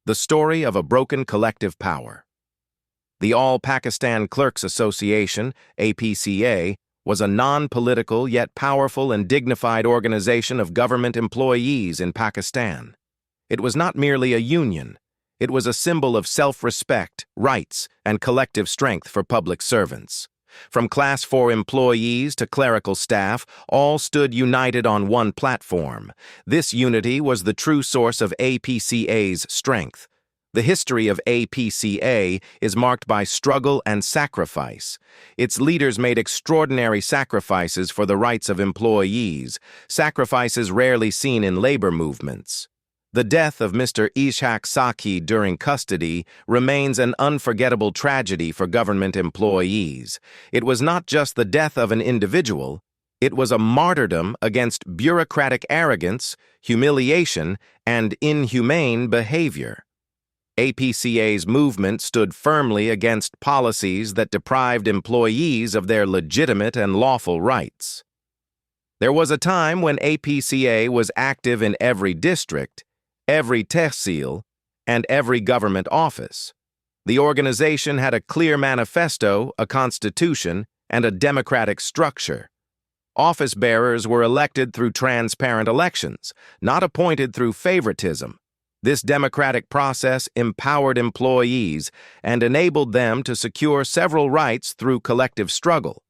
The story of a broken collective power. The All Pakistan Clerks Association, APCA, was a non-political yet powerful and dignified organization of government employees in Pakistan. It was not merely a union. It was a symbol of self-respect, rights, and collective strength for public servants. From Class 4 employees to clerical staff, all stood united on one platform. This unity was the true source of APCA's strength. The history of APCA is marked by struggle and sacrifice. Its leaders made extraordinary sacrifices for the rights of employees, sacrifices rarely seen in labor movements. The death of Mr. Ishaq Saki during custody remains an unforgettable tragedy for government employees. It was not just the death of an individual, it was a martyrdom against bureaucratic arrogance, humiliation, and inhumane behavior. APCA's movement stood firmly against policies that deprived employees of their legitimate and lawful rights. There was a time when APCA was active in every district, every tehsil, and every government office. The organization had a clear manifesto, a constitution, and a democratic structure. Office bearers were elected through transparent elections, not appointed through favoritism. This democratic process empowered employees and enabled them to secure several rights through collective struggle.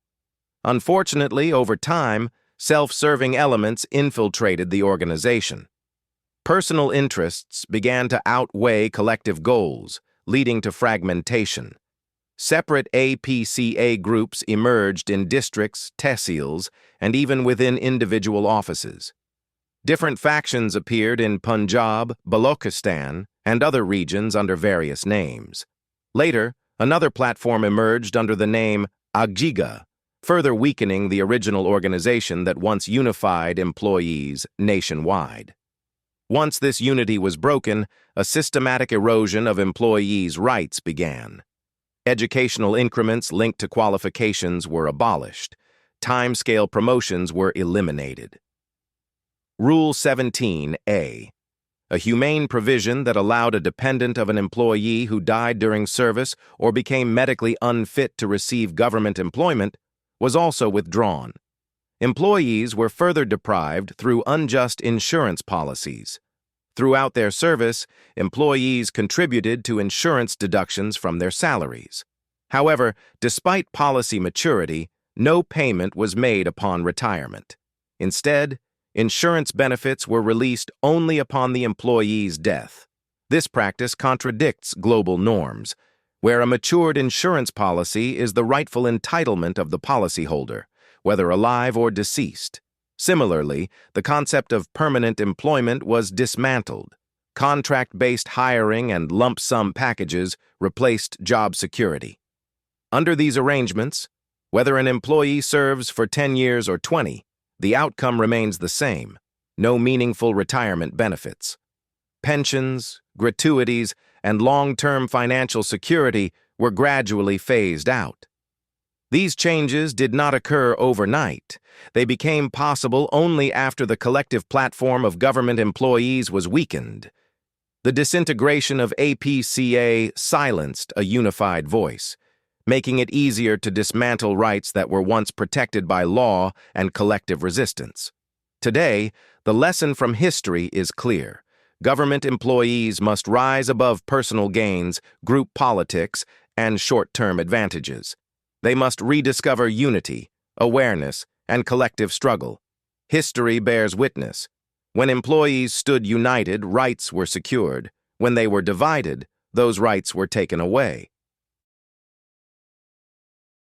Unfortunately, over time, self-serving elements infiltrated the organization. Personal interests began to outweigh collective goals, leading to fragmentation. Separate APCA groups emerged in districts, tehsils, and even within individual offices. Different factions appeared in Punjab, Balochistan, and other regions under various names. Later, another platform emerged under the name APCA, further weakening the original organization that once unified employees nationwide. Once this unity was broken, a systematic erosion of employees' rights began. Educational increments linked to qualifications were abolished. Timescale promotions were eliminated. Rule 17A, a humane provision that allowed a dependent of an employee who died during service or became medically unfit to receive government employment, was also withdrawn. Employees were further deprived through unjust insurance policies. Throughout their service, employees contributed to insurance deductions from their salaries. However, despite policy maturity, no payment was made upon retirement. Instead, insurance benefits were released only upon the employee's death. This practice contradicts global norms, where a matured insurance policy is the rightful entitlement of the policyholder, whether alive or deceased. Similarly, the concept of permanent employment was dismantled. Contract-based hiring and lump-sum packages replaced job security. Under these arrangements, whether an employee serves for 10 years or 20, the outcome remains the same: no meaningful retirement benefits. Pensions, gratuities, and long-term financial security were gradually phased out. These changes did not occur overnight. They became possible only after the collective platform of government employees was weakened. The disintegration of APCA silenced a unified voice, making it easier to dismantle rights that were once protected by law and collective resistance. Today, the lesson from history is clear. Government employees must rise above personal gains, group politics, and short-term advantages. They must rediscover unity, awareness, and collective struggle. History bears witness. When employees stood united, rights were secured. When they were divided, those rights were taken away.